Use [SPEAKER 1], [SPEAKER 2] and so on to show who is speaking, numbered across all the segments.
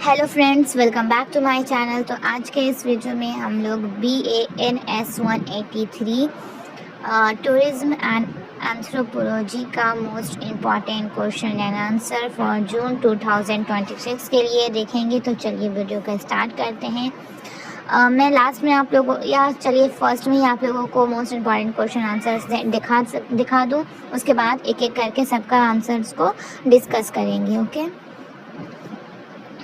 [SPEAKER 1] Hello friends, welcome back to my channel. तो आज के इस वीडियो में हम लोग BANS 183 टूरिज्म एंड एंथ्रोपोलॉजी का most important question and answer for जून 2026 के लिए देखेंगे। तो चलिए वीडियो का स्टार्ट करते हैं। मैं लास्ट में आप लोगों या चलिए फर्स्ट में ही आप लोगों को मोस्ट इम्पॉर्टेंट क्वेश्चन आंसर्स दिखा दूँ। उसके बाद एक एक करके सबका आंसर्स को डिस्कस करेंगे। ओके,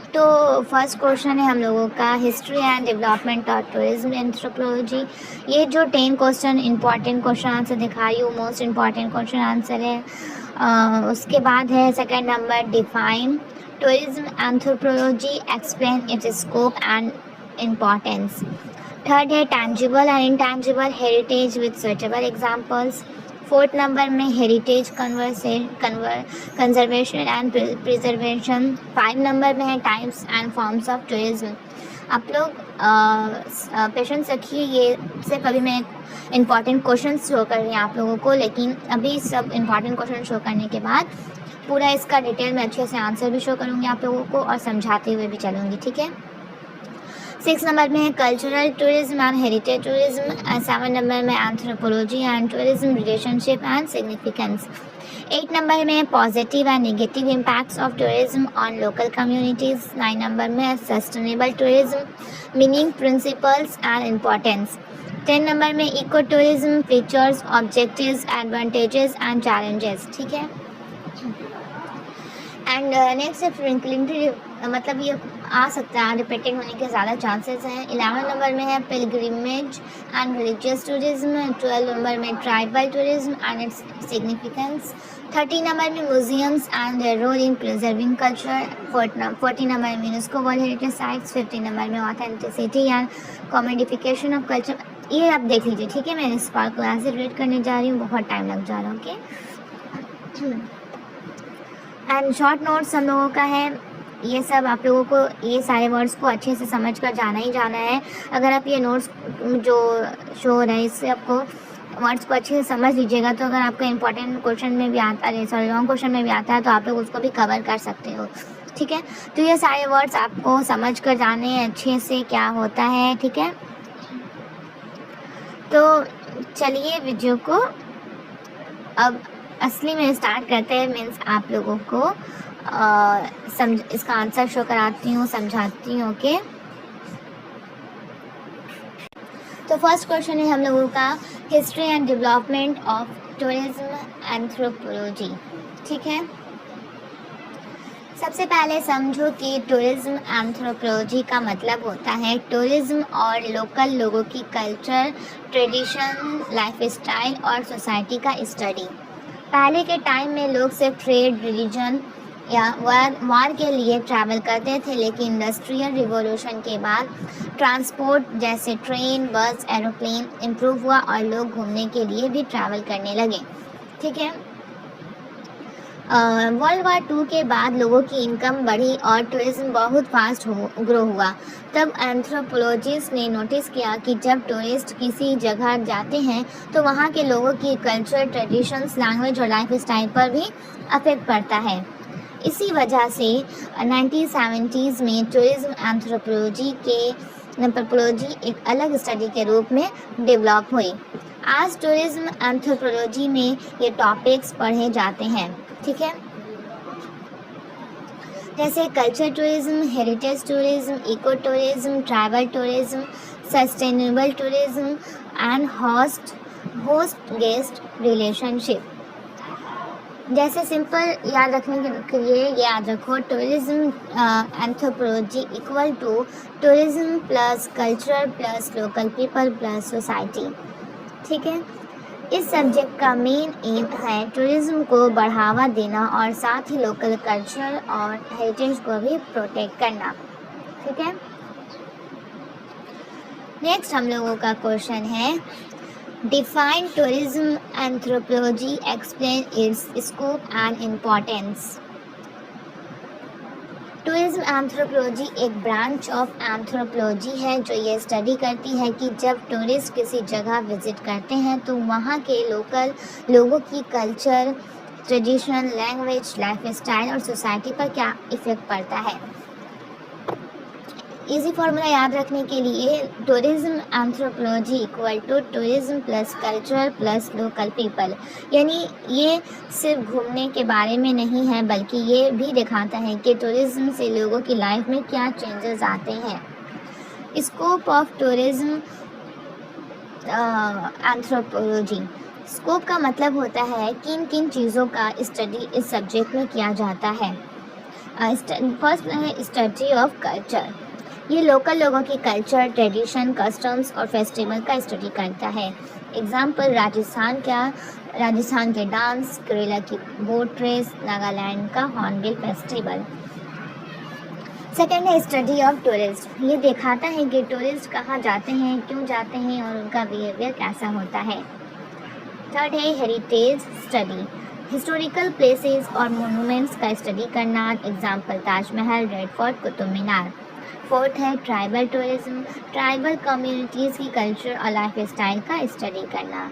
[SPEAKER 1] तो फर्स्ट क्वेश्चन है हम लोगों का history and development of tourism anthropology. ये जो 10 क्वेश्चन इंपॉर्टेंट क्वेश्चन आंसर दिखाई हूँ, मोस्ट इम्पॉर्टेंट क्वेश्चन आंसर है। उसके बाद है second number define tourism anthropology, explain its scope and importance. Third है tangible and intangible heritage with suitable examples. Fourth number में heritage conservation and preservation. 5 number में है types and forms of tourism. आप लोग पेशेंस रखिए, ये सिर्फ अभी मैं इंपॉर्टेंट क्वेश्चन शो कर रही हूँ आप लोगों को, लेकिन अभी सब इंपॉर्टेंट क्वेश्चन शो करने के बाद पूरा इसका डिटेल में अच्छे से आंसर भी शो करूँगी आप लोगों को और समझाते हुए भी चलूँगी, ठीक है। 6 नंबर में है cultural tourism and heritage tourism. 7 number में anthropology and tourism relationship and significance. 8 number में positive and negative impacts of tourism on local communities. 9 number में sustainable tourism, meaning, principles and importance. 10 number में eco tourism, features, objectives, advantages and challenges, ठीक है। And next है फ्रिंकलिंग, मतलब ये आ सकता है, रिपीटेड होने के ज़्यादा चांसेस हैं। 11 नंबर में है pilgrimage and religious tourism. 12 number में tribal tourism and its significance. 13 number में museums and their role in preserving culture. 14 number में UNESCO world heritage sites. 15 number में authenticity and commodification of culture. ये आप देख लीजिए, ठीक है। मैं इस पार्ट को यहाँ से रीड करने जा रही हूँ, बहुत टाइम लग जा रहा है। ओके, एंड शॉर्ट नोट्स हम लोगों का है। ये सब आप लोगों को ये सारे वर्ड्स को अच्छे से समझ कर जाना ही जाना है। अगर आप ये नोट्स जो शो हो रहा है इससे आपको वर्ड्स को अच्छे से समझ लीजिएगा, तो अगर आपका इंपॉर्टेंट क्वेश्चन में भी आता है, सॉरी लॉन्ग क्वेश्चन में भी आता है, तो आप लोग उसको भी कवर कर सकते हो, ठीक है। तो ये सारे वर्ड्स आपको समझ कर जाने हैं अच्छे से क्या होता है, ठीक है। तो चलिए वीडियो को अब असली में स्टार्ट करते हैं। मीन्स आप लोगों को इसका आंसर शो कराती हूँ, समझाती हूँ। ओके, तो फर्स्ट क्वेश्चन है हम लोगों का history and development of tourism anthropology, ठीक है। सबसे पहले समझो कि टूरिज्म एंथ्रोपोलॉजी का मतलब होता है टूरिज्म और लोकल लोगों की कल्चर, ट्रेडिशन, लाइफस्टाइल और सोसाइटी का स्टडी। पहले के टाइम में लोग सिर्फ ट्रेड, रिलीजन या वार के लिए ट्रैवल करते थे, लेकिन इंडस्ट्रियल रिवॉल्यूशन के बाद ट्रांसपोर्ट जैसे ट्रेन, बस, एरोप्लेन इम्प्रूव हुआ और लोग घूमने के लिए भी ट्रैवल करने लगे, ठीक है। वर्ल्ड वार 2 के बाद लोगों की इनकम बढ़ी और टूरिज्म बहुत फास्ट ग्रो हुआ। तब एंथ्रोपोलॉजिस्ट ने नोटिस किया कि जब टूरिस्ट किसी जगह जाते हैं तो वहाँ के लोगों की कल्चर, ट्रेडिशंस, लैंग्वेज और लाइफस्टाइल पर भी अफेक्ट पड़ता है। इसी वजह से 1970s में टूरिज्म एंथ्रोपोलॉजी एक अलग स्टडी के रूप में डेवलप हुई। आज टूरिज्म एंथ्रोपोलॉजी में ये टॉपिक्स पढ़े जाते हैं, ठीक है। जैसे culture tourism, heritage tourism, eco tourism, travel tourism, sustainable tourism and host guest relationship. जैसे सिंपल याद रखने के लिए याद रखो, tourism anthropology equal to tourism plus culture plus local people plus society, ठीक है। इस सब्जेक्ट का मेन एम है टूरिज्म को बढ़ावा देना और साथ ही लोकल कल्चर और हेरिटेज को भी प्रोटेक्ट करना, ठीक है। नेक्स्ट हम लोगों का क्वेश्चन है define tourism anthropology, explain its scope and importance. Tourism anthropology एक ब्रांच ऑफ एंथ्रोपोलॉजी है जो ये स्टडी करती है कि जब टूरिस्ट किसी जगह विजिट करते हैं तो वहाँ के लोकल लोगों की culture, tradition, language, life style और सोसाइटी पर क्या इफेक्ट पड़ता है। इजी फॉर्मूला याद रखने के लिए tourism anthropology equal to tourism plus culture plus local people, यानी ये सिर्फ घूमने के बारे में नहीं है बल्कि ये भी दिखाता है कि टूरिज्म से लोगों की लाइफ में क्या चेंजेस आते हैं। Scope of tourism anthropology, scope का मतलब होता है किन किन चीज़ों का स्टडी इस सब्जेक्ट में किया जाता है। फर्स्ट है स्टडी ऑफ कल्चर, ये लोकल लोगों की कल्चर, ट्रेडिशन, कस्टम्स और फेस्टिवल का स्टडी करता है। एग्जाम्पल राजस्थान के डांस, केरला की बोट रेस, नागालैंड का हॉर्नबिल फेस्टिवल। सेकेंड है स्टडी ऑफ टूरिस्ट, ये दिखाता है कि टूरिस्ट कहाँ जाते हैं, क्यों जाते हैं और उनका बिहेवियर कैसा होता है। थर्ड है हेरिटेज स्टडी, हिस्टोरिकल प्लेसेस और मोनूमेंट्स का स्टडी करना। Example Taj Mahal, Red Fort, Qutub Minar. Fourth है ट्राइबल टूरिज्म, ट्राइबल कम्युनिटीज़ की कल्चर और लाइफ स्टाइल का स्टडी करना।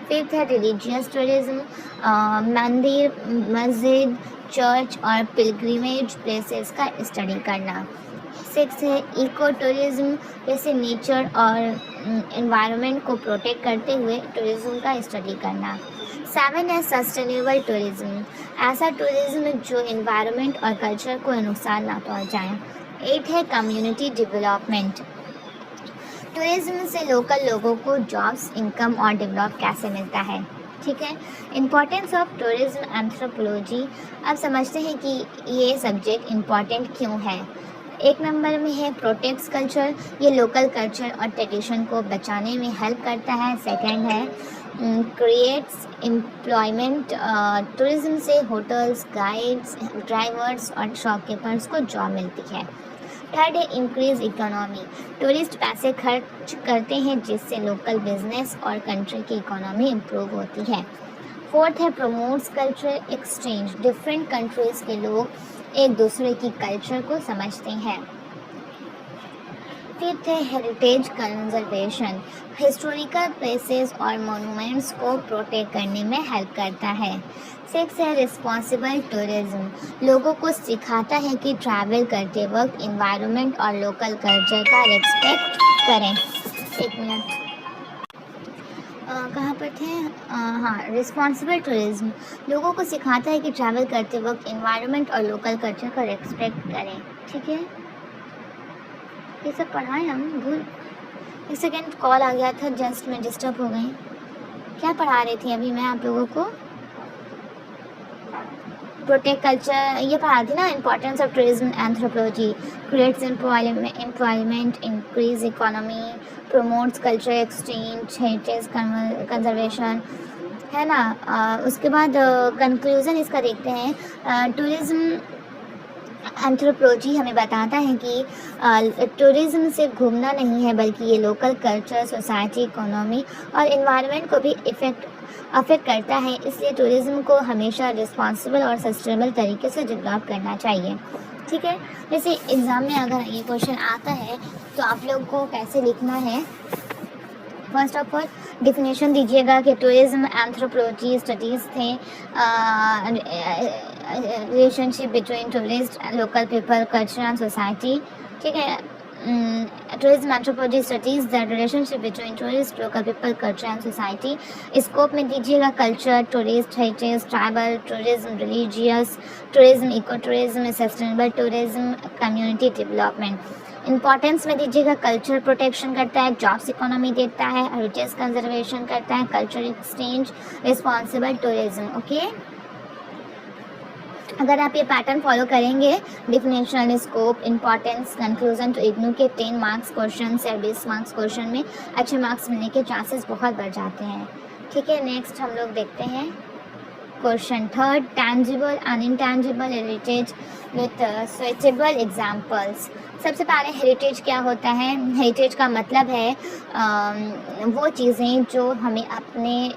[SPEAKER 1] फिफ्थ है रिलीजियस टूरिज्म, मंदिर, मस्जिद, चर्च और पिलग्रिमेज प्लेसेस का स्टडी करना। सिक्स है इको टूरिज्म, जैसे नेचर और एनवायरनमेंट को प्रोटेक्ट करते हुए टूरिज्म का स्टडी करना। सेवन है सस्टेनेबल टूरिज्म, ऐसा टूरिज्म जो एनवायरनमेंट और कल्चर को नुकसान ना पहुंचाए। 8 है कम्युनिटी डेवलपमेंट, टूरिज्म से लोकल लोगों को जॉब्स, इनकम और डेवलप कैसे मिलता है। ठीक है, इम्पोर्टेंस ऑफ टूरिज्म एंथ्रोपोलॉजी, अब समझते हैं कि ये सब्जेक्ट इम्पॉर्टेंट क्यों है। एक नंबर में है प्रोटेक्ट्स कल्चर, ये लोकल कल्चर और ट्रेडिशन को बचाने में हेल्प करता है। सेकंड है क्रिएट्स एम्प्लॉयमेंट, टूरिज्म से होटल्स, गाइड्स, ड्राइवर्स और शॉपकीपर्स को जॉब मिलती है। थर्ड है इंक्रीज इकोनॉमी, टूरिस्ट पैसे खर्च करते हैं जिससे लोकल बिजनेस और कंट्री की इकोनॉमी इम्प्रूव होती है। फोर्थ है promotes culture exchange, different countries के लोग एक दूसरे की कल्चर को समझते हैं। फिफ्थ है हेरिटेज कंजर्वेशन, हिस्टोरिकल प्लेसेस और मोनूमेंट्स को प्रोटेक्ट करने में हेल्प करता है। सिक्स है रिस्पॉन्सिबल टूरिज्म, लोगों को सिखाता है कि ट्रैवल करते वक्त एनवायरनमेंट और लोकल कल्चर का रिस्पेक्ट करें। एक मिनट, कहाँ पर थे? हाँ, रिस्पॉन्सिबल टूरिज्म लोगों को सिखाता है कि ट्रैवल करते वक्त एनवायरनमेंट और लोकल कल्चर का रिस्पेक्ट करें। ठीक है, ये सब पढ़ाएं हम भूल। एक सेकेंड, कॉल आ गया था, जस्ट मैं डिस्टर्ब हो गई। क्या पढ़ा रही थी अभी मैं आप लोगों को? प्रोटेक्ट कल्चर ये पढ़ा थी ना। Importance of tourism anthropology, creates employment, increase economy, promotes culture exchange, heritage conservation, है ना। उसके बाद कंक्लूज़न इसका देखते हैं। टूरिज्म एंथ्रोपोलॉजी हमें बताता है कि टूरिज्म सिर्फ घूमना नहीं है बल्कि ये लोकल कल्चर, सोसाइटी, इकोनॉमी और एनवायरनमेंट को भी अफेक्ट करता है। इसलिए टूरिज्म को हमेशा रिस्पॉन्सिबल और सस्टेनेबल तरीके से डेवलप करना चाहिए। ठीक है, जैसे एग्ज़ाम में अगर ये क्वेश्चन आता है तो आप लोग को कैसे लिखना है। फर्स्ट ऑफ ऑल डिफिनेशन दीजिएगा कि tourism anthropology studies the relationship between tourist, local people, culture and society. ठीक है, tourism anthropology studies the relationship between tourist, local people, culture and society. Scope में दीजिएगा culture, tourist, heritage, tribal tourism, religious tourism, eco tourism, sustainable tourism, community development. Importance में दीजिएगा culture protection करता है, jobs economy देता है, heritage conservation करता है, culture exchange, responsible tourism. Okay, अगर आप ये पैटर्न फॉलो करेंगे, डिफिनेशन, स्कोप, इंपॉर्टेंस, कंक्लूजन, तो इग्नू के 10 मार्क्स क्वेश्चन या 20 मार्क्स क्वेश्चन में अच्छे मार्क्स मिलने के चांसेस बहुत बढ़ जाते हैं। ठीक है, नेक्स्ट हम लोग देखते हैं question third, tangible and intangible heritage with suitable examples. सबसे पहले हेरिटेज क्या होता है? हेरिटेज का मतलब है वो चीज़ें जो हमें अपने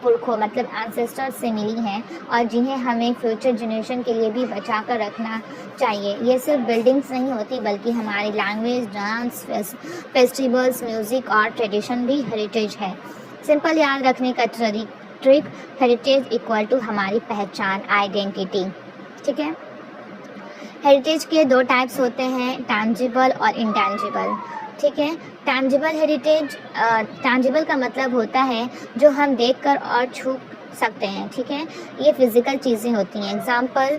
[SPEAKER 1] पुरखों मतलब एंसेस्टर्स से मिली हैं और जिन्हें हमें फ्यूचर जनरेशन के लिए भी बचा कर रखना चाहिए। ये सिर्फ बिल्डिंग्स नहीं होती बल्कि हमारी लैंग्वेज, डांस, फेस्टिवल्स, म्यूज़िक और ट्रेडिशन भी हेरिटेज है। सिंपल याद रखने का मेट्रिक, हेरिटेज इक्वल टू हमारी पहचान, आइडेंटिटी। ठीक है। हेरिटेज के दो टाइप्स होते हैं, टैंजिबल और इंटैंजिबल। ठीक है। टैंजिबल हेरिटेज, टैंजिबल का मतलब होता है जो हम देखकर और छू सकते हैं। ठीक है। ये फिजिकल चीज़ें होती हैं। Example,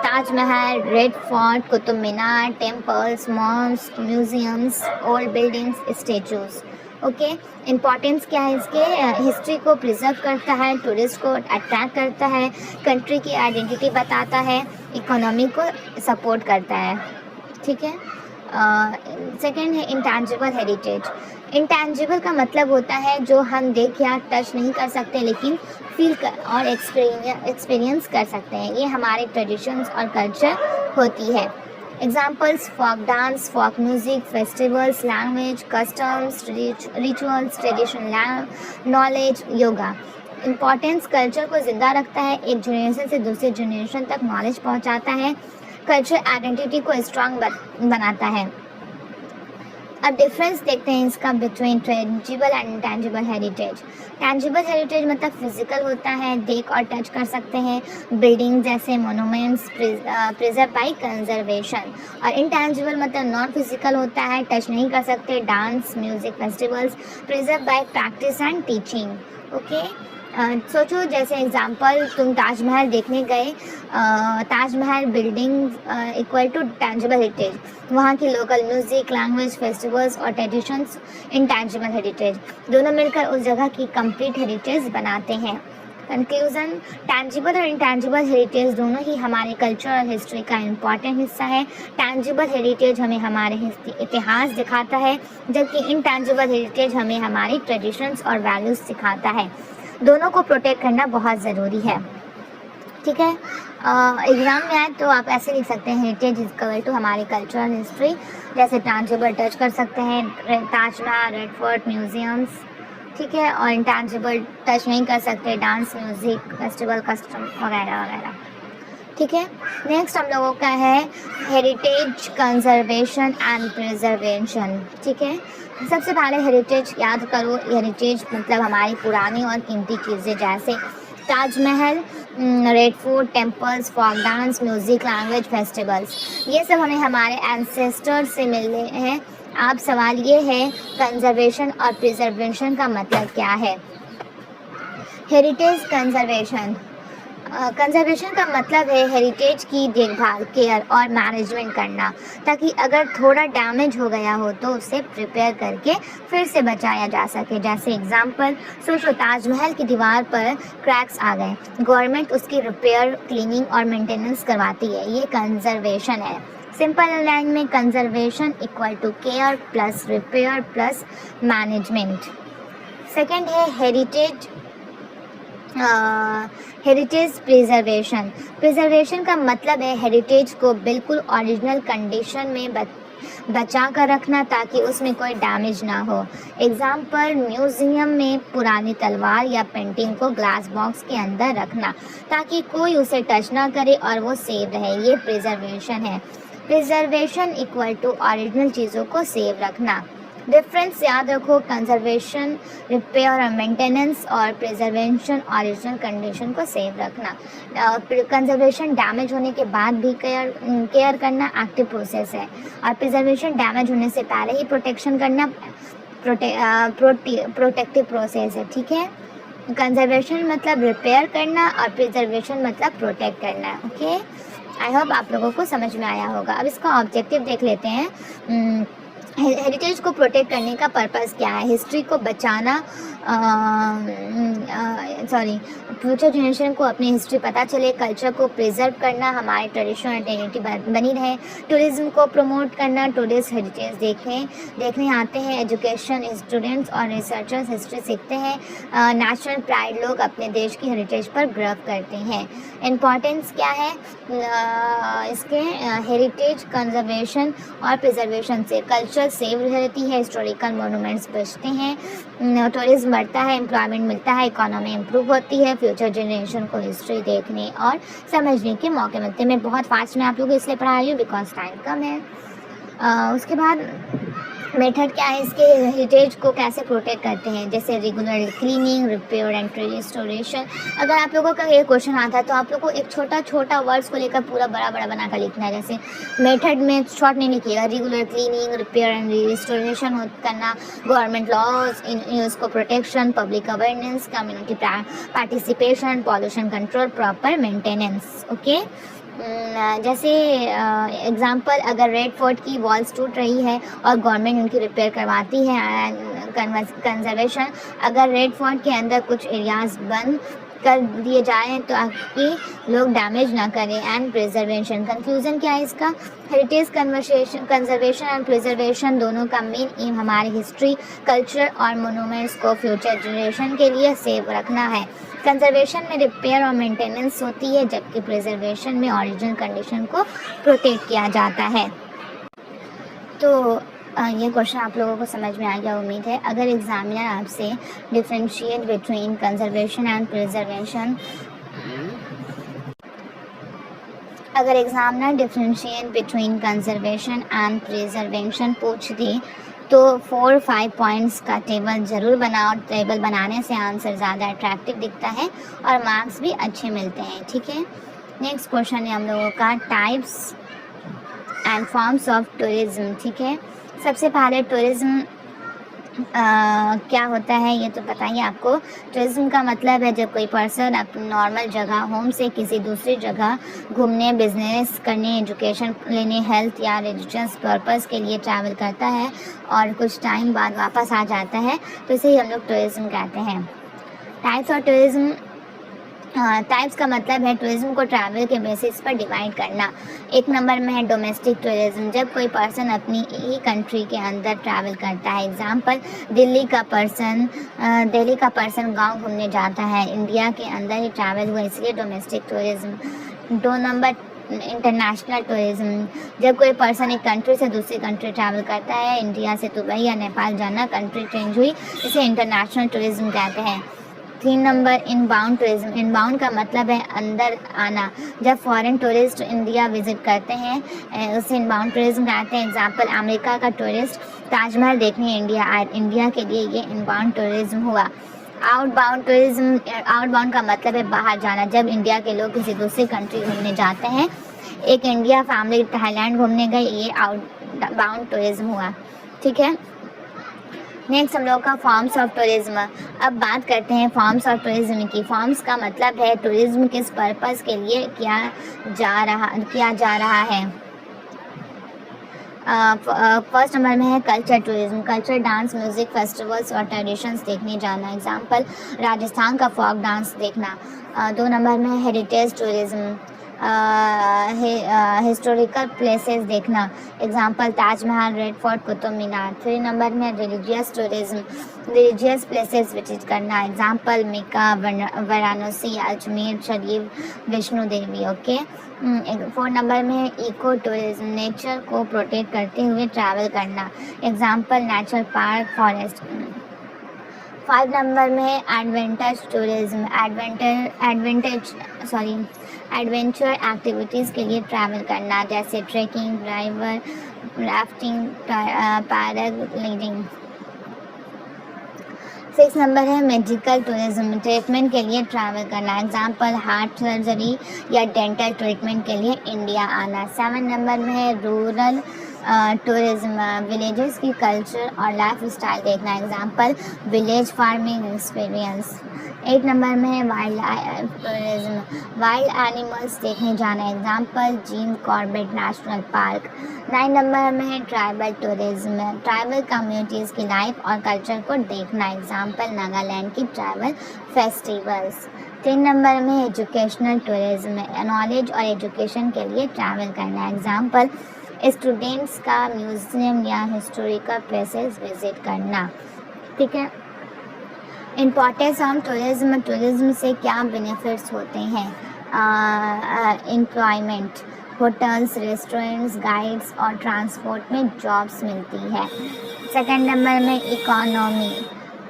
[SPEAKER 1] Taj Mahal, Red Fort, Qutub Minar, temples, mosque, museums, old buildings, statues. Okay. Importance क्या है इसके? हिस्ट्री को प्रिजर्व करता है, टूरिस्ट को अट्रैक्ट करता है, कंट्री की आइडेंटिटी बताता है, इकोनॉमी को सपोर्ट करता है। ठीक है। सेकेंड है इंटैंजिबल हेरिटेज। इंटैंजिबल का मतलब होता है जो हम देख या टच नहीं कर सकते लेकिन फील कर और एक्सपीरियंस कर सकते हैं। ये हमारे ट्रेडिशंस और कल्चर होती है। Examples, folk dance, folk music, festivals, language, customs, rituals, traditional knowledge, yoga. Importance, culture को ज़िंदा रखता है, एक जनरेशन से दूसरे जनरेशन तक नॉलेज पहुंचाता है, कल्चर आइडेंटिटी को स्ट्रांग बनाता है। अब डिफरेंस देखते हैं इसका between tangible and intangible heritage. Tangible heritage मतलब फिजिकल होता है, देख और टच कर सकते हैं, बिल्डिंग जैसे मोनूमेंट्स, प्रिजर्व बाय कंजर्वेशन। और इंटैंजिबल मतलब नॉन फिजिकल होता है, टच नहीं कर सकते, dance, music, festivals, preserve by practice and teaching. Okay. सोचो, जैसे एग्जांपल, तुम ताजमहल देखने गए, Taj Mahal building equal to tangible heritage, वहाँ की लोकल म्यूज़िक, लैंग्वेज, फेस्टिवल्स और ट्रेडिशंस इंटैंजिबल हेरिटेज, दोनों मिलकर उस जगह की कंप्लीट हेरिटेज बनाते हैं। कंक्लूजन, टैंजिबल और इंटैंजिबल हेरिटेज दोनों ही हमारे कल्चर और हिस्ट्री का इम्पॉर्टेंट हिस्सा है। टैंजिबल हेरिटेज हमें हमारे इतिहास दिखाता है, जबकि इंटैंजिबल हेरिटेज हमें हमारी ट्रेडिशंस और वैल्यूज़ सिखाता है। दोनों को प्रोटेक्ट करना बहुत ज़रूरी है। ठीक है। एग्ज़ाम में आए तो आप ऐसे लिख सकते हैं, हेरिटेज इज इक्वल टू हमारी कल्चर और हिस्ट्री। जैसे टैंजिबल टच कर सकते हैं, ताजमहल, रेड फोर्ट, म्यूजियम्स। ठीक है। और इंटैंजिबल टच नहीं कर सकते, डांस, म्यूज़िक, फेस्टिवल, कस्टम वगैरह वगैरह। ठीक है। नेक्स्ट हम लोगों का है हेरिटेज कंजर्वेशन एंड प्रिजर्वेशन। ठीक है। सबसे पहले हेरिटेज याद करो। हेरिटेज मतलब हमारी पुरानी और कीमती चीज़ें जैसे Taj Mahal, Red Fort, temples, folk dance, music, language, festivals, ये सब हमें हमारे एंसेस्टर्स से मिले हैं। अब सवाल ये है, कंजर्वेशन और प्रिजर्वेशन का मतलब क्या है? हेरिटेज कंजर्वेशन, कंजर्वेशन का मतलब है हेरिटेज की देखभाल, केयर और मैनेजमेंट करना, ताकि अगर थोड़ा डैमेज हो गया हो तो उसे प्रिपेयर करके फिर से बचाया जा सके। जैसे एग्जांपल, सोचो ताजमहल की दीवार पर क्रैक्स आ गए, गवर्नमेंट उसकी रिपेयर, क्लीनिंग और मेंटेनेंस करवाती है। ये कंजर्वेशन है। सिंपल लाइन में conservation equal to care plus repair plus management. Second है हेरिटेज प्रिजर्वेशन। प्रिजर्वेशन का मतलब है हेरिटेज को बिल्कुल ओरिजिनल कंडीशन में बचा कर रखना ताकि उसमें कोई डैमेज ना हो। एग्जाम्पल, म्यूज़ियम में पुरानी तलवार या पेंटिंग को ग्लास बॉक्स के अंदर रखना ताकि कोई उसे टच ना करे और वो सेव रहे। ये प्रिजर्वेशन है। प्रिजर्वेशन इक्वल टू ओरिजिनल चीज़ों को सेव रखना। डिफरेंस याद रखो, कंजर्वेशन रिपेयर और मेंटेनेंस और प्रिजर्वेशन ओरिजिनल कंडीशन को सेव रखना। कंजर्वेशन डैमेज होने के बाद भी केयर करना एक्टिव प्रोसेस है, और प्रिजर्वेशन डैमेज होने से पहले ही प्रोटेक्शन करना प्रोटेक्टिव प्रोसेस है। ठीक है। कंजर्वेशन मतलब रिपेयर करना और प्रिजर्वेशन मतलब प्रोटेक्ट करना। ओके। आई होप आप लोगों को समझ में आया होगा। अब इसका ऑब्जेक्टिव देख लेते हैं। हेरिटेज को प्रोटेक्ट करने का पर्पस क्या है? हिस्ट्री को बचाना, फ्यूचर जनरेशन को अपनी हिस्ट्री पता चले, कल्चर को प्रिजर्व करना, हमारे ट्रेडिशन आइडेंटिटी बनी रहे, टूरिज्म को प्रमोट करना, टूरिस्ट हेरिटेज देखने आते हैं, एजुकेशन, स्टूडेंट्स और रिसर्चर्स हिस्ट्री सीखते हैं, नेशनल प्राइड, लोग अपने देश की हेरिटेज पर गर्व करते हैं। इम्पॉर्टेंस क्या है इसके? हेरिटेज कंजर्वेशन और प्रिजर्वेशन से कल्चर सेव रहती है, हिस्टोरिकल मोनूमेंट्स बचते हैं, टूरिज्म बढ़ता है, एम्प्लॉयमेंट मिलता है, इकोनॉमी इम्प्रूव होती है, फ्यूचर जनरेशन को हिस्ट्री देखने और समझने के मौके मिलते हैं। मैं बहुत फास्ट में आप लोगों को इसलिए पढ़ा रही हूँ बिकॉज टाइम कम है। उसके बाद मेथड क्या है इसके, हेरिटेज को कैसे प्रोटेक्ट करते हैं, जैसे regular cleaning, repair and restoration. अगर आप लोगों का ये क्वेश्चन आता है तो आप लोगों को एक छोटा छोटा वर्ड्स को लेकर पूरा बड़ा बड़ा बनाकर लिखना है। जैसे मेथड में शॉर्ट नहीं लिखिएगा, regular cleaning, repair and restoration करना, गवर्नमेंट लॉज, उसको protection, public awareness, community participation, pollution control, proper maintenance. Okay, जैसे एग्जांपल, अगर रेड फोर्ट की वॉल्स टूट रही है और गवर्नमेंट उनकी रिपेयर करवाती है, कंजर्वेशन, अगर रेड फोर्ट के अंदर कुछ एरियाज बंद कर दिए जाएं तो आपकी लोग डैमेज ना करें, एंड प्रिजर्वेशन। कंक्लूजन क्या है इसका, हेरिटेज कंजर्वेशन एंड प्रिजर्वेशन दोनों का मेन एम हमारे हिस्ट्री, कल्चर और मोनूमेंट्स को फ्यूचर जनरेशन के लिए सेव रखना है। कंजर्वेशन में रिपेयर और मेंटेनेंस होती है, जबकि प्रिजर्वेशन में ओरिजिनल कंडीशन को प्रोटेक्ट किया जाता है। तो ये क्वेश्चन आप लोगों को समझ में आ गया उम्मीद है। अगर एग्जामिनर आपसे differentiate between conservation and preservation, अगर examiner differentiate between conservation and preservation पूछ दे तो 4-5 पॉइंट्स का टेबल ज़रूर बनाओ। टेबल बनाने से आंसर ज़्यादा अट्रैक्टिव दिखता है और मार्क्स भी अच्छे मिलते हैं। ठीक है, नेक्स्ट क्वेश्चन है हम लोगों का types and forms of tourism. ठीक है, सबसे पहले टूरिज्म क्या होता है ये तो बताइए आपको। टूरिज्म का मतलब है जब कोई पर्सन अपनी नॉर्मल जगह होम से किसी दूसरी जगह घूमने, बिजनेस करने, एजुकेशन लेने, हेल्थ या रिलीजियस पर्पस के लिए ट्रैवल करता है और कुछ टाइम बाद वापस आ जाता है, तो इसे ही हम लोग टूरिज्म कहते हैं। टाइप्स ऑफ टूरिज्म, टाइप्स का मतलब है टूरिज्म को ट्रैवल के बेसिस पर डिवाइड करना। एक नंबर में है डोमेस्टिक टूरिज्म, जब कोई पर्सन अपनी ही कंट्री के अंदर ट्रैवल करता है। एग्जांपल, दिल्ली का पर्सन गांव घूमने जाता है, इंडिया के अंदर ही ट्रैवल हुआ, इसलिए domestic tourism. 2 number international tourism, जब कोई पर्सन एक कंट्री से दूसरी कंट्री ट्रैवल करता है, इंडिया से दुबई या नेपाल जाना, कंट्री चेंज हुई, इसे इंटरनेशनल टूरिज्म कहते हैं। 3 नंबर इनबाउंड टूरिज्म, इनबाउंड का मतलब है अंदर आना, जब फॉरेन टूरिस्ट इंडिया विजिट करते हैं उसे इनबाउंड टूरिज्म कहते हैं। एग्जांपल, अमेरिका का टूरिस्ट ताजमहल देखने इंडिया आए, इंडिया के लिए ये इनबाउंड टूरिज्म हुआ। आउटबाउंड टूरिज्म, आउटबाउंड का मतलब है बाहर जाना, जब इंडिया के लोग किसी दूसरी कंट्री घूमने जाते हैं। एक इंडिया फैमिली थाईलैंड घूमने गई, ये आउटबाउंड टूरिज्म हुआ। ठीक है, नेक्स्ट हम लोग का फॉर्म्स ऑफ टूरिज्म। अब बात करते हैं फॉर्म्स ऑफ टूरिज्म की। फॉर्म्स का मतलब है टूरिज्म किस पर्पस के लिए किया जा रहा है। फर्स्ट नंबर में है culture tourism, culture, dance, music, festivals और ट्रेडिशंस देखने जाना। एग्जांपल, राजस्थान का फोक डांस देखना। 2 नंबर में हेरिटेज टूरिज्म, हिस्टोरिकल प्लेसेस देखना। Example, Taj Mahal, Red Fort, Qutub Minar. 3 number में religious tourism, religious places visit करना। Example, Mecca, Varanasi, Ajmer Sharif, Vaishno Devi. Okay, 4 number में है इको टूरिज्म, नेचर को प्रोटेक्ट करते हुए ट्रैवल करना। Example, natural park, forest. 5 number में है एडवेंचर टूरिज्म, एडवेंचर एक्टिविटीज़ के लिए ट्रैवल करना, जैसे trekking, driver, rafting, paragliding. 6 number है मेडिकल टूरिज्म, ट्रीटमेंट के लिए ट्रैवल करना। एग्जांपल, हार्ट सर्जरी या डेंटल ट्रीटमेंट के लिए इंडिया आना। 7 नंबर में है रूरल टूरिज्म, विलेजेस की कल्चर और लाइफ स्टाइल देखना। Example, village farming experience. 8 number में है wildlife tourism, wild animals देखने जाना। Example, Jim Corbett national park. 9 number में है ट्राइबल टूरिज्म, ट्राइबल कम्युनिटीज़ की लाइफ और कल्चर को देखना। एग्जांपल, नागालैंड की ट्राइबल फेस्टिवल्स। 3 नंबर में एजुकेशनल टूरिज्म, नॉलेज और एजुकेशन के लिए ट्रैवल करना। एग्जांपल, स्टूडेंट्स का म्यूजियम या हिस्टोरिकल प्लेसेस विजिट करना। ठीक है, इम्पोर्टेंस ऑफ टूरिज्म, टूरिज्म से क्या बेनिफिट्स होते हैं। एम्प्लॉयमेंट, होटल्स, रेस्टोरेंट्स, गाइड्स और ट्रांसपोर्ट में जॉब्स मिलती है। सेकंड नंबर में इकोनॉमी,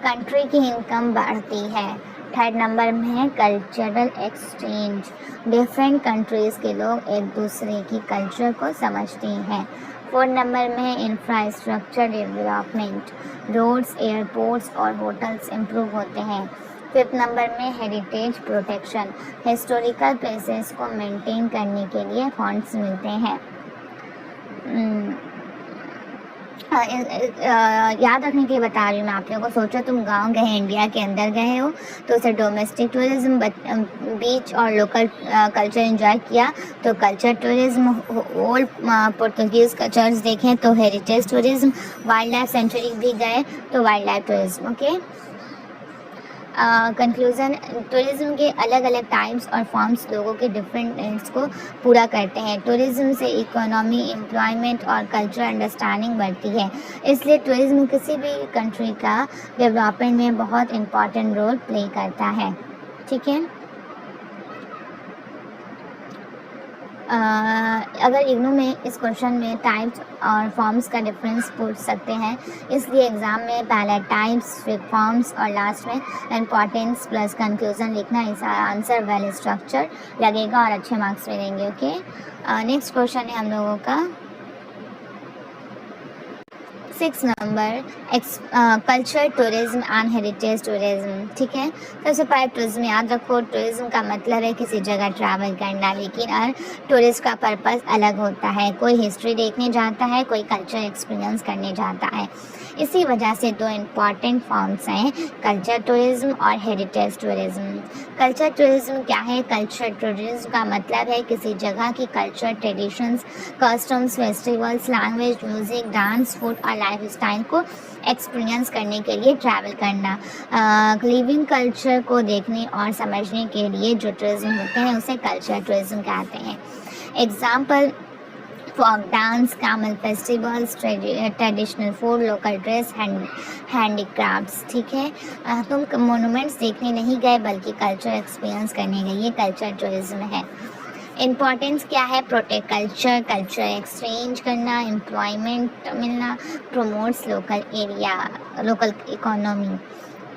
[SPEAKER 1] कंट्री की इनकम बढ़ती है। थर्ड नंबर में है कल्चरल एक्सचेंज, डिफरेंट कंट्रीज़ के लोग एक दूसरे की कल्चर को समझते हैं। फोर्थ नंबर में है इंफ्रास्ट्रक्चर डेवलपमेंट, रोड्स, एयरपोर्ट्स और होटल्स इम्प्रूव होते हैं। फिफ्थ नंबर में हेरिटेज प्रोटेक्शन, हिस्टोरिकल प्लेसेस को मेंटेन करने के लिए फंड्स मिलते हैं। याद रखने के लिए बता रही हूँ मैं आप लोगों को। सोचो तुम गांव गए, इंडिया के अंदर गए हो, तो उसे डोमेस्टिक टूरिज्म, बीच और लोकल कल्चर एंजॉय किया तो culture tourism, old Portuguese church देखें तो heritage tourism, wild life sanctuary भी गए तो wild life tourism. Okay, conclusion, tourism के अलग अलग टाइप्स और फॉर्म्स लोगों के डिफरेंट नीड्स को पूरा करते हैं। टूरिज़्म से इकोनॉमी, एम्प्लॉयमेंट और कल्चरल अंडरस्टैंडिंग बढ़ती है, इसलिए टूरिज़्म किसी भी कंट्री का डेवलपमेंट में बहुत इम्पॉर्टेंट रोल प्ले करता है। ठीक है, अगर इग्नू में इस क्वेश्चन में टाइप्स और फॉर्म्स का डिफरेंस पूछ सकते हैं, इसलिए एग्ज़ाम में पहले टाइप्स, फिर फॉर्म्स और लास्ट में इम्पॉर्टेंस प्लस कंक्लूजन लिखना। इस आंसर वेल स्ट्रक्चर लगेगा और अच्छे मार्क्स मिलेंगे। ओके, नेक्स्ट क्वेश्चन है हम लोगों का 6 number, culture tourism and heritage tourism. ठीक है, सबसे पहले टूरिज्म याद रखो, टूरिज्म का मतलब है किसी जगह ट्रैवल करना, लेकिन हर टूरिस्ट का पर्पस अलग होता है। कोई हिस्ट्री देखने जाता है, कोई कल्चर एक्सपीरियंस करने जाता है। इसी वजह से दो इम्पॉर्टेंट फॉर्म्स हैं, कल्चर टूरिज्म और हेरिटेज टूरिज्म। कल्चर टूरिज्म क्या है? कल्चर टूरिज्म का मतलब है किसी जगह की culture, traditions, customs, festivals, language, music, dance, food और लाइफ स्टाइल को एक्सपीरियंस करने के लिए ट्रैवल करना। लिविंग कल्चर को देखने और समझने के लिए जो टूरिज्म होते हैं उसे कल्चर टूरिज्म कहते हैं। Example, folk dance, camel festivals, traditional food, local dress, handicrafts. ठीक है, तुम मोनूमेंट्स देखने नहीं गए बल्कि कल्चर एक्सपीरियंस करने गए, ये कल्चर टूरिज्म है। इम्पॉर्टेंस क्या है? प्रोटेक्ट कल्चर, कल्चर एक्सचेंज करना, एम्प्लॉयमेंट मिलना, promotes local area, local economy.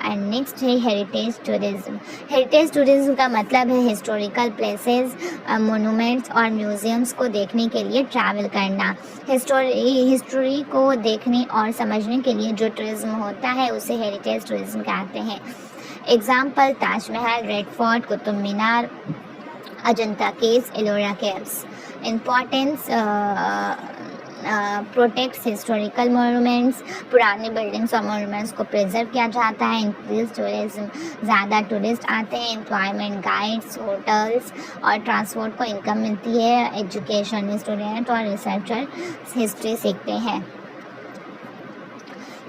[SPEAKER 1] And next है हेरिटेज टूरिज्म। हेरिटेज टूरिज्म का मतलब है हिस्टोरिकल प्लेसेस, मोनूमेंट्स और म्यूजियम्स को देखने के लिए ट्रैवल करना। हिस्ट्री को देखने और समझने के लिए जो टूरिज्म होता है उसे हेरिटेज टूरिज्म कहते हैं। Example, Taj Mahal, Red Fort, Qutub Minar, Ajanta caves, Ellora caves. Importance, protects historical monuments, पुरानी बिल्डिंग्स और मोनूमेंट्स को प्रिजर्व किया जाता है। इंक्रीज टूरिज्म, ज़्यादा टूरिस्ट आते हैं। एम्प्लॉयमेंट, गाइड्स, होटल्स और ट्रांसपोर्ट को इनकम मिलती है। एजुकेशन, स्टूडेंट और रिसर्चर हिस्ट्री सीखते हैं।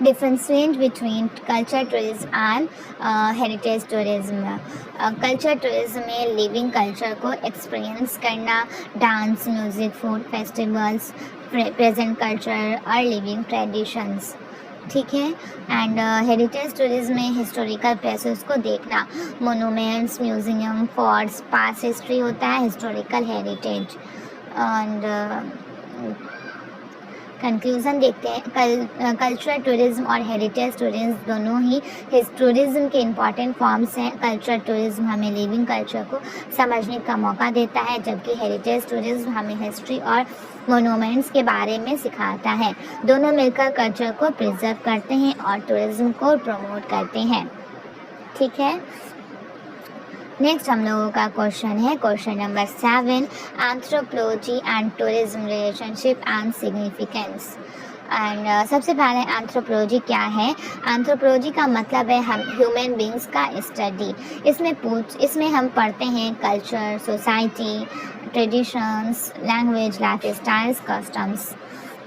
[SPEAKER 1] Differentiate between culture tourism and heritage tourism. Culture tourism में लिविंग कल्चर को एक्सपीरियंस करना, dance, music, food, festivals, present culture और लिविंग ट्रेडिशंस। ठीक है, एंड हेरिटेज टूरिज्म में हिस्टोरिकल प्लेसेस को देखना, monuments, museum, forts, past history होता है हिस्टोरिकल हेरिटेज। एंड कंक्लूज़न देखते हैं, कल्चरल टूरिज्म और हेरिटेज टूरिज्म दोनों ही टूरिज्म के इम्पॉर्टेंट फॉर्म्स हैं। कल्चरल टूरिज्म हमें लिविंग कल्चर को समझने का मौका देता है, जबकि हेरिटेज टूरिज्म हमें हिस्ट्री और मोनूमेंट्स के बारे में सिखाता है। दोनों मिलकर कल्चर को प्रिजर्व करते हैं और टूरिज्म को प्रमोट करते हैं। ठीक है, नेक्स्ट हम लोगों का क्वेश्चन है question number 7, anthropology and tourism relationship and significance. And सबसे पहले एंथ्रोपोलॉजी क्या है? एंथ्रोपोलॉजी का मतलब है हम ह्यूमन बींग्स का स्टडी। इसमें हम पढ़ते हैं culture, society, traditions, language, life styles, customs.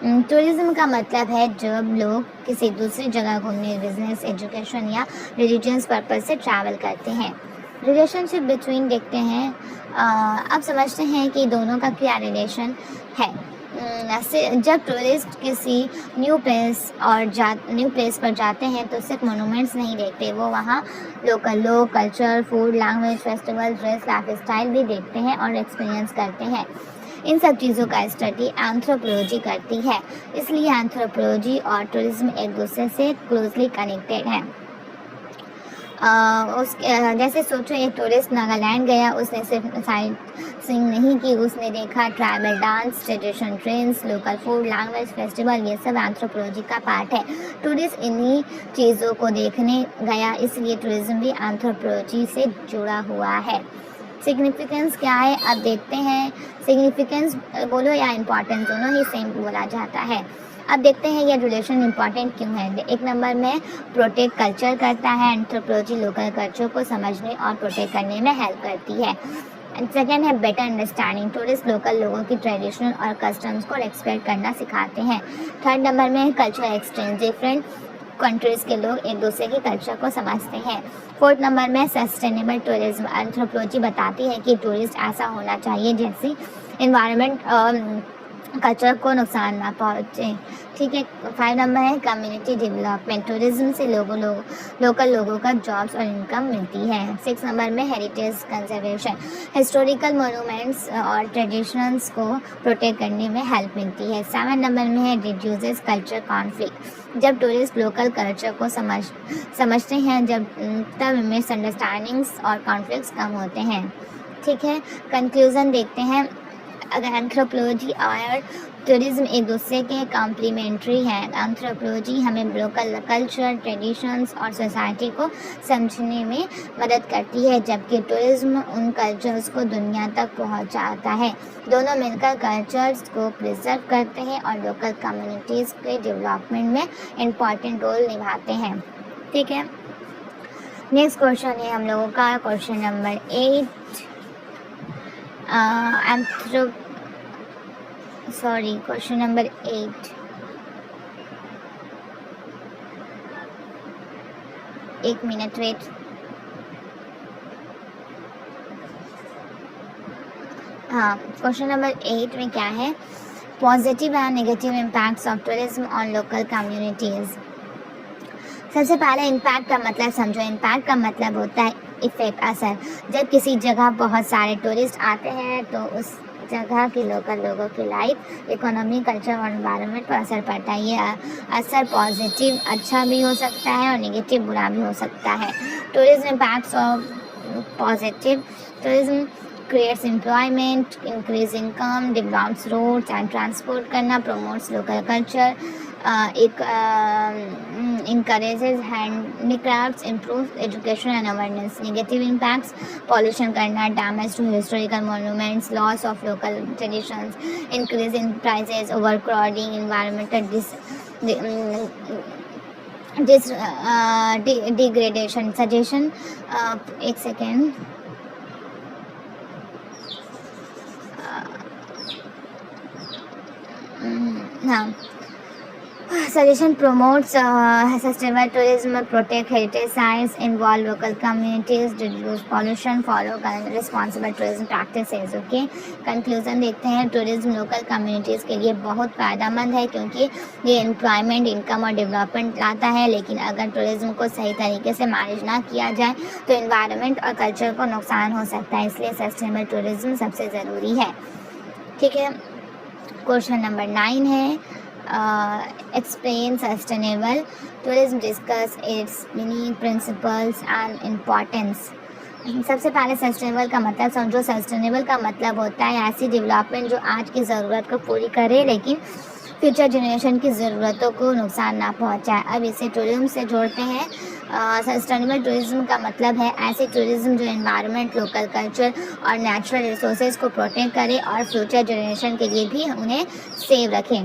[SPEAKER 1] Tourism का मतलब है जब लोग किसी दूसरी जगह घूमने, बिजनेस, एजुकेशन या रिलीजियस पर्पज से ट्रैवल करते हैं। रिलेशनशिप बिटवीन देखते हैं, अब समझते हैं कि दोनों का क्या रिलेशन है। जब टूरिस्ट किसी न्यू प्लेस पर जाते हैं तो सिर्फ मोनूमेंट्स नहीं देखते, वो वहाँ लोकल लोग, culture, food, language, festival, dress, life style भी देखते हैं और एक्सपीरियंस करते हैं। इन सब चीज़ों का स्टडी एंथ्रोपोलॉजी करती है, इसलिए एंथ्रोपोलॉजी और टूरिज्म एक दूसरे से क्लोजली कनेक्टेड हैं। जैसे सोचो एक टूरिस्ट नागालैंड गया, उसने सिर्फ साइट सीइंग नहीं की, उसने देखा tribal dance, traditional trends, local food, language, festival, ये सब एंथ्रोपोलॉजी का पार्ट है। टूरिस्ट इन्हीं चीज़ों को देखने गया, इसलिए टूरिज्म भी एंथ्रोपोलॉजी से जुड़ा हुआ है। सिग्निफिकेंस क्या है, अब देखते हैं। सिग्निफिकेंस बोलो या इम्पॉर्टेंस, दोनों ही सेम बोला जाता है। अब देखते हैं ये रिलेशन इम्पॉर्टेंट क्यों है। एक नंबर में प्रोटेक्ट कल्चर करता है, एंथ्रोपोलॉजी लोकल कल्चर को समझने और प्रोटेक्ट करने में हेल्प करती है। एंड सेकेंड है बेटर अंडरस्टैंडिंग, टूरिस्ट लोकल लोगों की ट्रेडिशनल और कस्टम्स को रेस्पेक्ट करना सिखाते हैं। थर्ड नंबर में है कल्चर एक्सचेंज, डिफरेंट कंट्रीज़ के लोग एक दूसरे के कल्चर को समझते हैं। फोर्थ नंबर में सस्टेनेबल टूरिज्म, एंथ्रोपोलॉजी बताती है कि टूरिस्ट ऐसा होना चाहिए जैसे इन्वायरमेंट कल्चर को नुकसान ना पहुँचे। ठीक है। 5 नंबर है कम्युनिटी डेवलपमेंट, टूरिज्म से लोकल लोगों का जॉब्स और इनकम मिलती है। 6 नंबर में हेरिटेज कंजर्वेशन, हिस्टोरिकल मोनूमेंट्स और ट्रेडिशंस को प्रोटेक्ट करने में हेल्प मिलती है। 7 नंबर में है रिड्यूसेस कल्चर कॉन्फ्लिक्ट, जब टूरिस्ट लोकल कल्चर को समझते हैं तब मिसअंडरस्टैंडिंग्स और कॉन्फ्लिक्ट्स कम होते हैं। ठीक है। कंक्लूज़न देखते हैं। अगर एंथ्रोपोलॉजी और टूरिज्म एक दूसरे के कॉम्प्लीमेंट्री हैं, एंथ्रोपोलॉजी हमें लोकल कल्चर, ट्रेडिशंस और सोसाइटी को समझने में मदद करती है, जबकि टूरिज्म उन कल्चर्स को दुनिया तक पहुंचाता है। दोनों मिलकर कल्चर्स को प्रिजर्व करते हैं और लोकल कम्युनिटीज़ के डेवलपमेंट में इम्पॉर्टेंट रोल निभाते हैं। ठीक है। नेक्स्ट क्वेश्चन है हम लोगों का क्वेश्चन नंबर 8। Question number 8। एक मिनट वेट। हाँ, क्वेश्चन नंबर 8 में क्या है, positive and negative impacts of tourism on local communities. सबसे पहले इम्पैक्ट का मतलब समझो। इम्पैक्ट का मतलब होता है इफ़ेक्ट, असर। जब किसी जगह बहुत सारे टूरिस्ट आते हैं तो उस जगह के लोकल लोगों की लाइफ, इकोनॉमी, कल्चर और एनवायरनमेंट पर असर पड़ता है। ये असर पॉजिटिव अच्छा भी हो सकता है और नेगेटिव बुरा भी हो सकता है। Tourism impacts of positive, tourism creates employment, increase income, develops roads and transport करना, promotes local culture, encourages handicrafts, improves education and awareness. Negative impacts, pollution करना, damage to historical monuments, loss of local traditions, increase in prices, overcrowding, environmental degradation. Suggestion, एक second. हाँ, suggestion promotes sustainable tourism, protect heritage sites, involve local communities, reduce pollution, follow responsible tourism practices. Okay, conclusion देखते हैं। Tourism local communities के लिए बहुत फ़ायदेमंद है क्योंकि ये एम्प्लॉयमेंट, इनकम और डेवलपमेंट लाता है, लेकिन अगर टूरिज्म को सही तरीके से मैनेज ना किया जाए तो एनवायरनमेंट और कल्चर को नुकसान हो सकता है, इसलिए सस्टेनेबल टूरिज्म सबसे ज़रूरी है। ठीक है। क्वेश्चन नंबर 9 है explain sustainable tourism, discuss its meaning, principles and importance. सबसे पहले सस्टेनेबल का मतलब समझो। सस्टेनेबल का मतलब होता है ऐसी डेवलपमेंट जो आज की ज़रूरत को पूरी करे लेकिन फ्यूचर जनरेशन की ज़रूरतों को नुकसान ना पहुंचाए। अब इसे टूरिज्म से जोड़ते हैं। सस्टेनेबल टूरिज्म का मतलब है ऐसी टूरिज्म जो एनवायरनमेंट, लोकल कल्चर और नेचुरल रिसोर्सेज को प्रोटेक्ट करे और फ्यूचर जनरेशन के लिए भी उन्हें सेव रखें।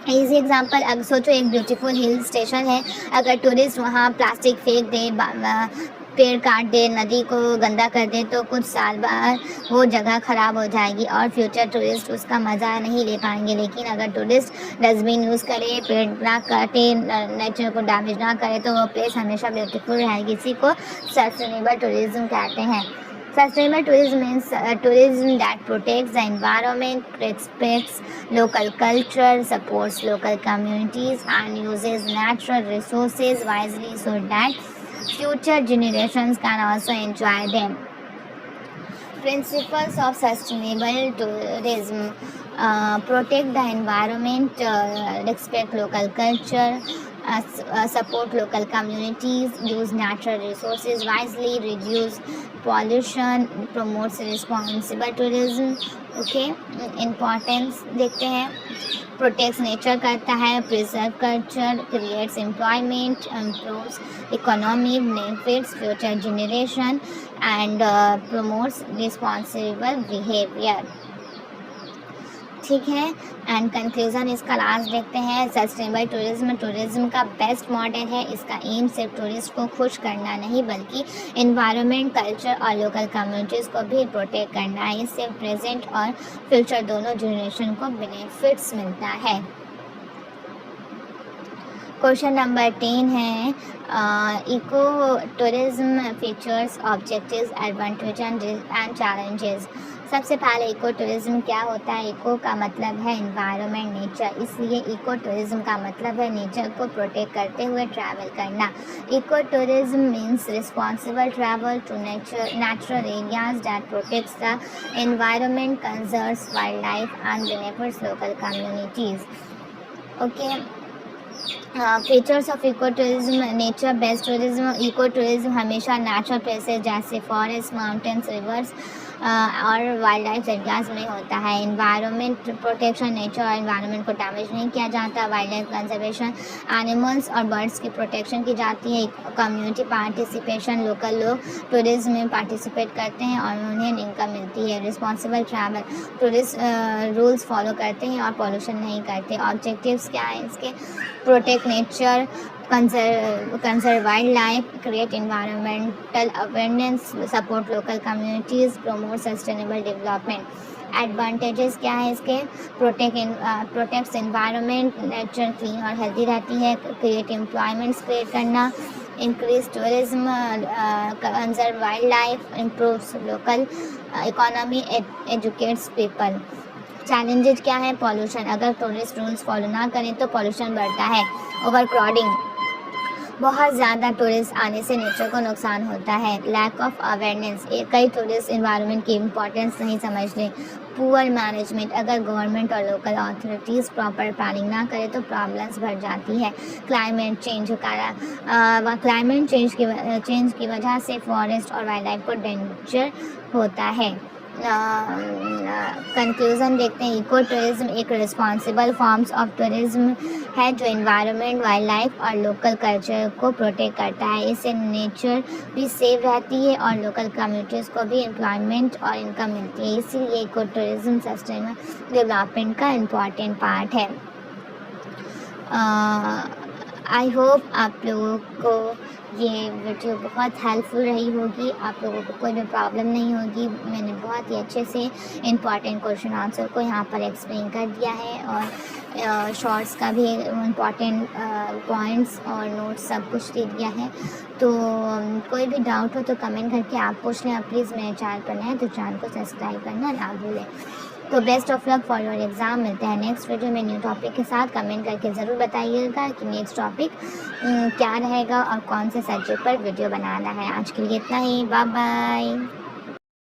[SPEAKER 1] ईजी एग्जांपल, अगर सोचो एक ब्यूटीफुल हिल स्टेशन है, अगर टूरिस्ट वहाँ प्लास्टिक फेंक दे, पेड़ काट दे, नदी को गंदा कर दे तो कुछ साल बाद वो जगह ख़राब हो जाएगी और फ्यूचर टूरिस्ट उसका मज़ा नहीं ले पाएंगे। लेकिन अगर टूरिस्ट डस्टबिन यूज़ करे, पेड़ ना काटे, नेचर को डैमेज ना करे तो वो प्लेस हमेशा ब्यूटीफुल रहेगी। इसी को सस्टेनेबल टूरिज्म कहते हैं। Sustainable tourism means tourism that protects the environment, respects local culture, supports local communities, and uses natural resources wisely so that future generations can also enjoy them. Principles of sustainable tourism: protect the environment, respect local culture, support local communities, use natural resources wisely, reduce pollution, promotes responsible tourism. Okay, importance देखते हैं। Protects nature करता है, preserve culture, creates employment, improves economy, benefits future generation and promotes responsible behaviour. ठीक है, and conclusion इसका last देखते हैं। Sustainable tourism का बेस्ट मॉडल है। इसका एम सिर्फ टूरिस्ट को खुश करना नहीं बल्कि एनवायरनमेंट, कल्चर और लोकल कम्युनिटीज़ को भी प्रोटेक्ट करना है। इससे प्रेजेंट और फ्यूचर दोनों जनरेशन को बेनिफिट्स मिलता है। क्वेश्चन नंबर 10 है eco tourism features, objectives, advantage and challenges. सबसे पहले इको टूरिज्म क्या होता है? इको का मतलब है एनवायरनमेंट, नेचर, इसलिए इको टूरिज्म का मतलब है नेचर को प्रोटेक्ट करते हुए ट्रैवल करना। Ecotourism means responsible travel to natural areas that protects the environment, conserves wildlife and benefits local communities. Okay, features of ecotourism, nature based tourism. Eco tourism हमेशा natural places जैसे forest, mountains, rivers और wildlife areas में होता है। Environment protection, nature और environment को damage नहीं किया जाता। वाइल्ड लाइफ कंजर्वेशन, एनिमल्स और बर्ड्स की प्रोटेक्शन की जाती है। कम्युनिटी पार्टिसिपेशन, लोकल लोग टूरिज्म में पार्टिसिपेट करते हैं और उन्हें इनकम मिलती है। Responsible travel, tourist rules follow करते हैं और पॉल्यूशन नहीं करते। ऑब्जेक्टिव्स क्या है इसके? Protect nature, conserve wildlife, create environmental awareness, support local communities, promote sustainable development. Advantages क्या है इसके? प्रोटेक्ट्स एनवायरनमेंट, नेचर क्लीन और हेल्दी रहती है। क्रिएट एम्प्लॉयमेंट्स क्रिएट करना, increase tourism, conserve wild life, improves local economy, educates people. Challenges क्या है? Pollution, अगर टूरिस्ट रूल्स फॉलो ना करें तो पॉल्यूशन बढ़ता है। ओवर क्राउडिंग, बहुत ज़्यादा टूरिस्ट आने से नेचर को नुकसान होता है। लैक ऑफ अवेयरनेस, कई टूरिस्ट एनवायरनमेंट की इम्पोर्टेंस नहीं समझते। पुअर मैनेजमेंट, अगर गवर्नमेंट और लोकल अथॉरिटीज़ प्रॉपर प्लानिंग ना करें तो प्रॉब्लम्स बढ़ जाती है। क्लाइमेट चेंज की वजह से फॉरेस्ट और वाइल्ड लाइफ को डेंजर होता है। कंक्लूज़न देखते हैं। इको टूरिज्म एक रिस्पॉन्सिबल फॉर्म्स ऑफ टूरिज्म है जो एनवायरनमेंट, वाइल्ड लाइफ और लोकल कल्चर को प्रोटेक्ट करता है। इससे नेचर भी सेफ रहती है और लोकल कम्युनिटीज़ को भी एम्प्लॉयमेंट और इनकम मिलती है। इसीलिए इको टूरिज्म सस्टेनेबल डेवलपमेंट का इम्पॉर्टेंट पार्ट है। आई होप आप लोगों को ये वीडियो बहुत हेल्पफुल रही होगी, आप लोगों को कोई भी प्रॉब्लम नहीं होगी। मैंने बहुत ही अच्छे से इम्पॉर्टेंट क्वेश्चन आंसर को यहाँ पर एक्सप्लेन कर दिया है और शॉर्ट्स का भी इम्पॉर्टेंट पॉइंट्स और नोट्स सब कुछ दे दिया है। तो कोई भी डाउट हो तो कमेंट करके आप पूछ लें। प्लीज़ मेरे चैनल पर नए तो चैनल को सब्सक्राइब करना ना भूलें। तो best of luck for your exam. मिलते हैं नेक्स्ट वीडियो में न्यू टॉपिक के साथ। कमेंट करके ज़रूर बताइएगा कि नेक्स्ट टॉपिक क्या रहेगा और कौन से सब्जेक्ट पर वीडियो बनाना है। आज के लिए इतना ही, बाय बाय।